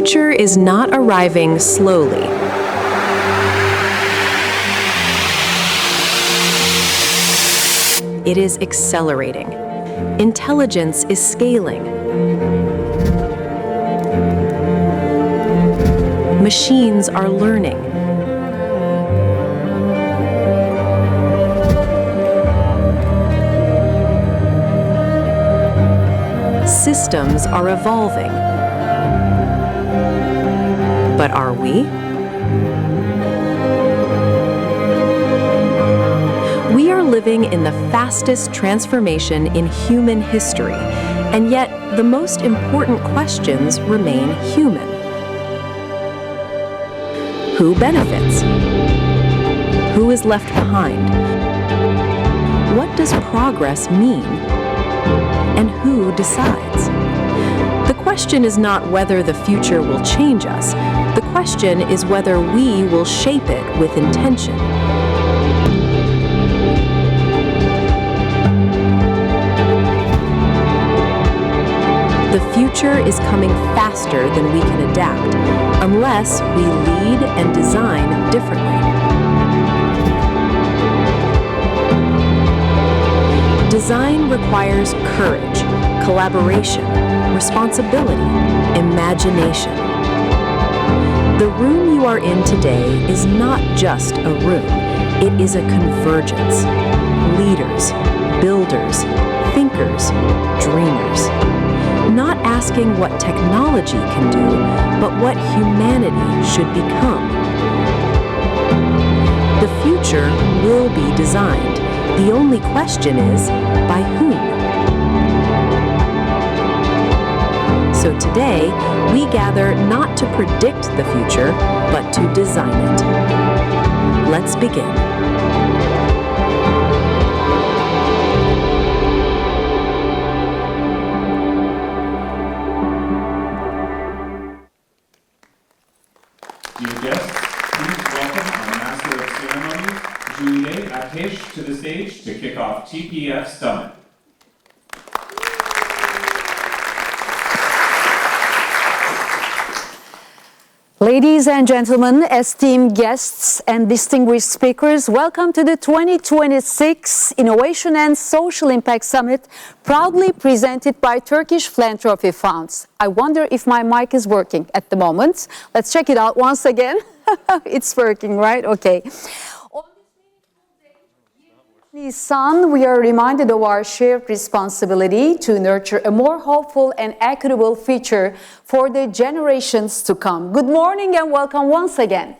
future is not arriving slowly. It is accelerating. Intelligence is scaling. Machines are learning. Systems are evolving. But are we? We are living in the fastest transformation in human history, and yet the most important questions remain human. Who benefits? Who is left behind? What does progress mean? And who decides? The question is not whether the future will change us. The question is whether we will shape it with intention. The future is coming faster than we can adapt, unless we lead and design differently. Design requires courage, collaboration, responsibility, imagination. The room you are in today is not just a room, it is a convergence. Leaders, builders, thinkers, dreamers. Not asking what technology can do, but what humanity should become. The future will be designed. The only question is, by whom? So today, we gather not to predict the future, but to design it. Let's begin. Dear guests, please welcome our Master of Ceremonies, Jülide, Ateş, to the stage to kick off TPF Summit. Ladies and gentlemen, esteemed guests and distinguished speakers, welcome to the 2026 Innovation and Social Impact Summit, proudly presented by Turkish Philanthropy Funds. I wonder if my mic is working at the moment. Let's check it out once again. It's working, right? Okay. Nisan, we are reminded of our shared responsibility to nurture a more hopeful and equitable future for the generations to come. Good morning and welcome once again.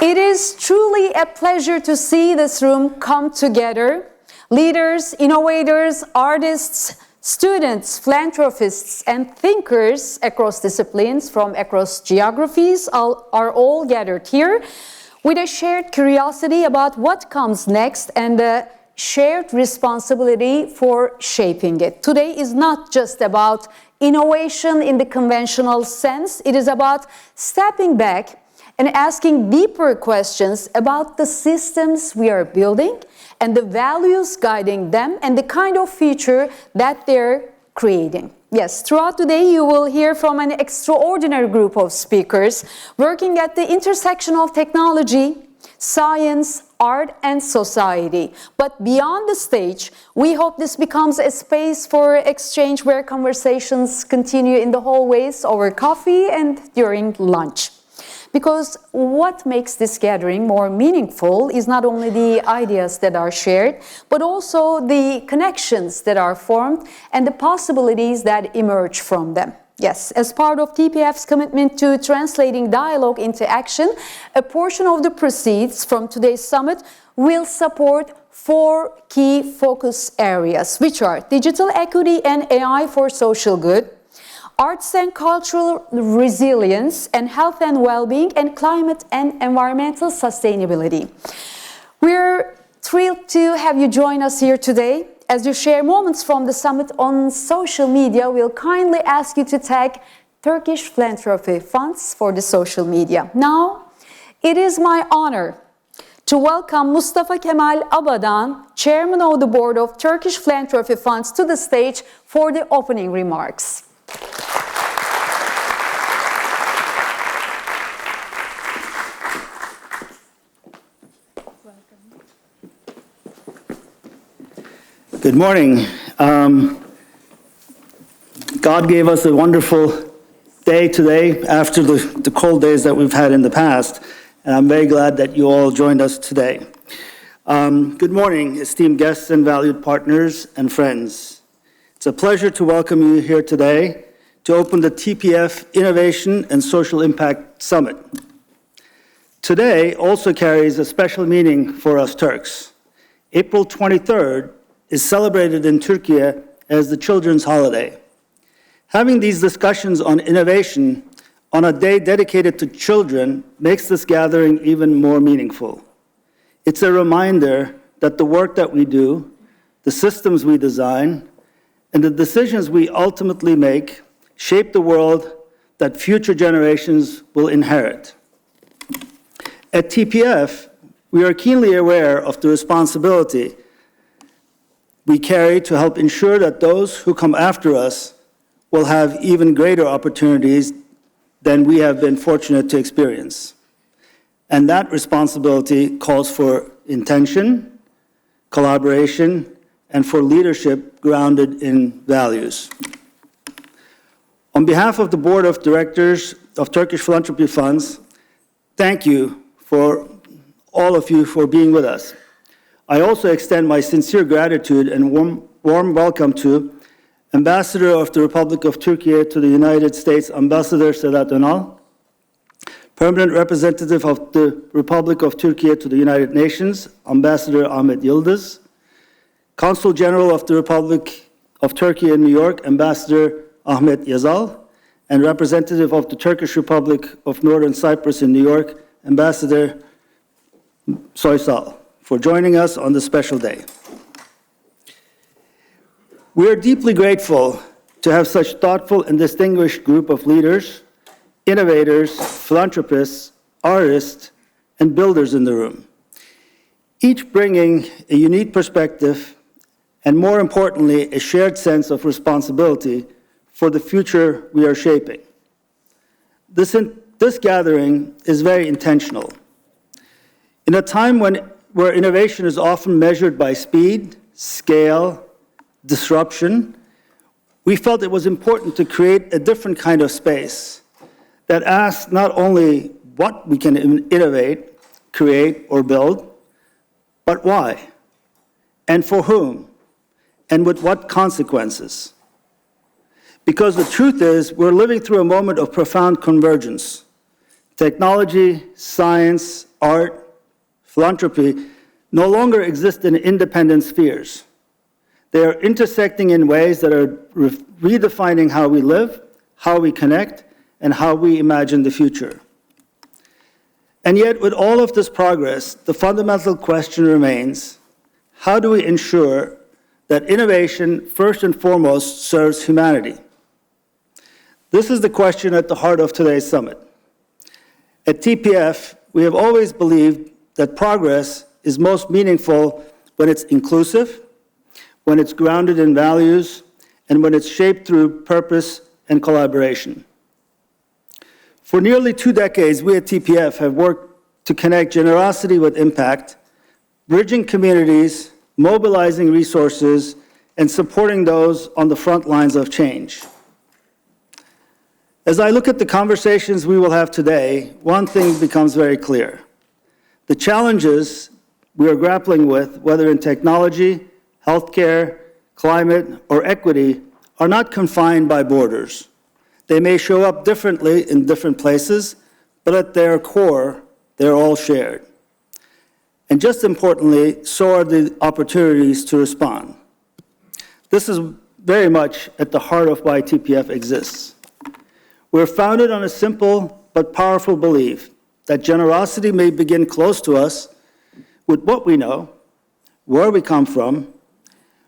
It is truly a pleasure to see this room come together. Leaders, innovators, artists, students, philanthropists, and thinkers across disciplines from across geographies are all gathered here with a shared curiosity about what comes next and a shared responsibility for shaping it. Today is not just about innovation in the conventional sense. It is about stepping back and asking deeper questions about the systems we are building and the values guiding them and the kind of future that they're creating. Yes, throughout today you will hear from an extraordinary group of speakers working at the intersection of technology, science, art, and society. But beyond the stage, we hope this becomes a space for exchange where conversations continue in the hallways over coffee and during lunch. Because what makes this gathering more meaningful is not only the ideas that are shared, but also the connections that are formed and the possibilities that emerge from them. Yes, as part of TPF's commitment to translating dialogue into action, a portion of the proceeds from today's summit will support 4 key focus areas, which are digital equity and AI for social good, arts and cultural resilience, and health and well-being, and climate and environmental sustainability. We're thrilled to have you join us here today. As you share moments from the summit on social media, we'll kindly ask you to tag Turkish Philanthropy Funds for the social media. Now, it is my honor to welcome Mustafa Kemal Abadan, Chairman of the Board of Turkish Philanthropy Funds, to the stage for the opening remarks. Good morning. God gave us a wonderful day today after the cold days that we've had in the past, and I'm very glad that you all joined us today. Good morning, esteemed guests and valued partners and friends. It's a pleasure to welcome you here today to open the TPF Innovation and Social Impact Summit. Today also carries a special meaning for us Turks. April 23rd is celebrated in Turkey as the children's holiday. Having these discussions on innovation on a day dedicated to children makes this gathering even more meaningful. It's a reminder that the work that we do, the systems we design, and the decisions we ultimately make shape the world that future generations will inherit. At TPF, we are keenly aware of the responsibility we carry to help ensure that those who come after us will have even greater opportunities than we have been fortunate to experience. And that responsibility calls for intention, collaboration, and for leadership grounded in values. On behalf of the Board of Directors of Turkish Philanthropy Funds, thank you for all of you for being with us. I also extend my sincere gratitude and warm welcome to Ambassador of the Republic of Turkey to the United States, Ambassador Sedat Önal, Permanent Representative of the Republic of Turkey to the United Nations, Ambassador Ahmet Yıldız, Consul General of the Republic of Turkey in New York, Ambassador Ahmet Yazal, and Representative of the Turkish Republic of Northern Cyprus in New York, Ambassador Soysal, for joining us on this special day. We are deeply grateful to have such thoughtful and distinguished group of leaders, innovators, philanthropists, artists, and builders in the room, each bringing a unique perspective and, more importantly, a shared sense of responsibility for the future we are shaping. This gathering is very intentional. In a time where innovation is often measured by speed, scale, disruption, we felt it was important to create a different kind of space that asks not only what we can innovate, create, or build, but why, and for whom, and with what consequences. Because the truth is, we're living through a moment of profound convergence. Technology, science, art, philanthropy no longer exist in independent spheres. They are intersecting in ways that are redefining how we live, how we connect, and how we imagine the future. And yet, with all of this progress, the fundamental question remains, how do we ensure that innovation, first and foremost, serves humanity? This is the question at the heart of today's summit. At TPF, we have always believed that progress is most meaningful when it's inclusive, when it's grounded in values, and when it's shaped through purpose and collaboration. For nearly 2 decades, we at TPF have worked to connect generosity with impact, bridging communities, mobilizing resources, and supporting those on the front lines of change. As I look at the conversations we will have today, one thing becomes very clear. The challenges we are grappling with, whether in technology, healthcare, climate, or equity, are not confined by borders. They may show up differently in different places, but at their core, they're all shared. And just importantly, so are the opportunities to respond. This is very much at the heart of why TPF exists. We're founded on a simple but powerful belief that generosity may begin close to us with what we know, where we come from,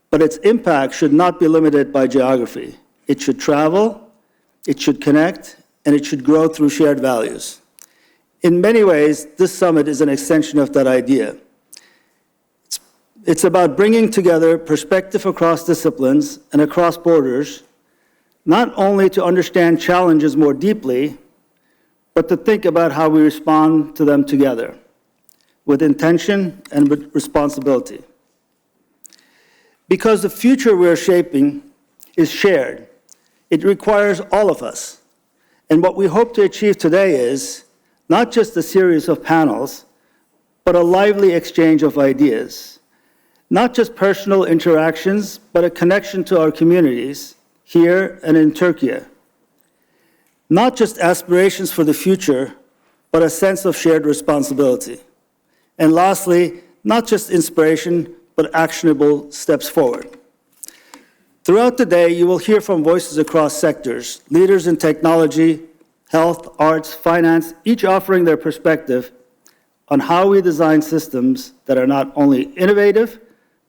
but its impact should not be limited by geography. It should travel, it should connect, and it should grow through shared values. In many ways, this summit is an extension of that idea. It's about bringing together perspective across disciplines and across borders, not only to understand challenges more deeply, but to think about how we respond to them together, with intention and with responsibility. Because the future we're shaping is shared, it requires all of us. And what we hope to achieve today is not just a series of panels, but a lively exchange of ideas. Not just personal interactions, but a connection to our communities here and in Turkey. Not just aspirations for the future, but a sense of shared responsibility. And lastly, not just inspiration, but actionable steps forward. Throughout the day, you will hear from voices across sectors, leaders in technology, health, arts, finance, each offering their perspective on how we design systems that are not only innovative,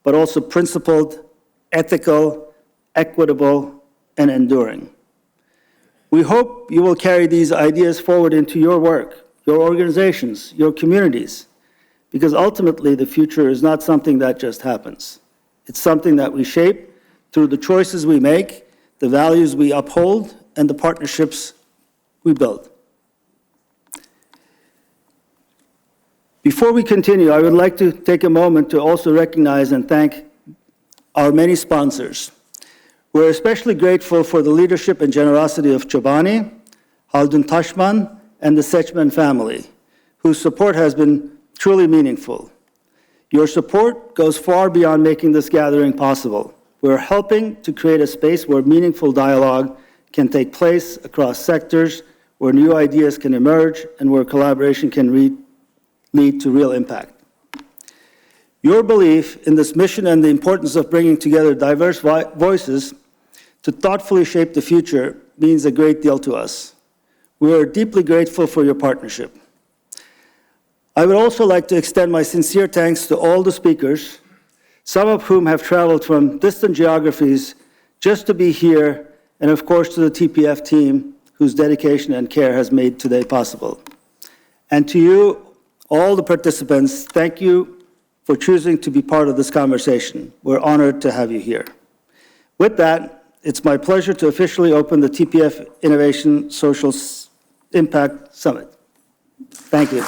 but also principled, ethical, equitable, and enduring. We hope you will carry these ideas forward into your work, your organizations, your communities, because ultimately the future is not something that just happens. It's something that we shape through the choices we make, the values we uphold, and the partnerships we build. Before we continue, I would like to take a moment to also recognize and thank our many sponsors. We're especially grateful for the leadership and generosity of Chobani, Haldun Taşman, and the Seçmen family, whose support has been truly meaningful. Your support goes far beyond making this gathering possible. We're helping to create a space where meaningful dialogue can take place across sectors, where new ideas can emerge, and where collaboration can lead to real impact. Your belief in this mission and the importance of bringing together diverse voices to thoughtfully shape the future means a great deal to us. We are deeply grateful for your partnership. I would also like to extend my sincere thanks to all the speakers, some of whom have traveled from distant geographies just to be here, and of course to the TPF team, whose dedication and care has made today possible. And to you, all the participants, thank you for choosing to be part of this conversation. We're honored to have you here. With that, it's my pleasure to officially open the TPF Innovation Social Impact Summit. Thank you.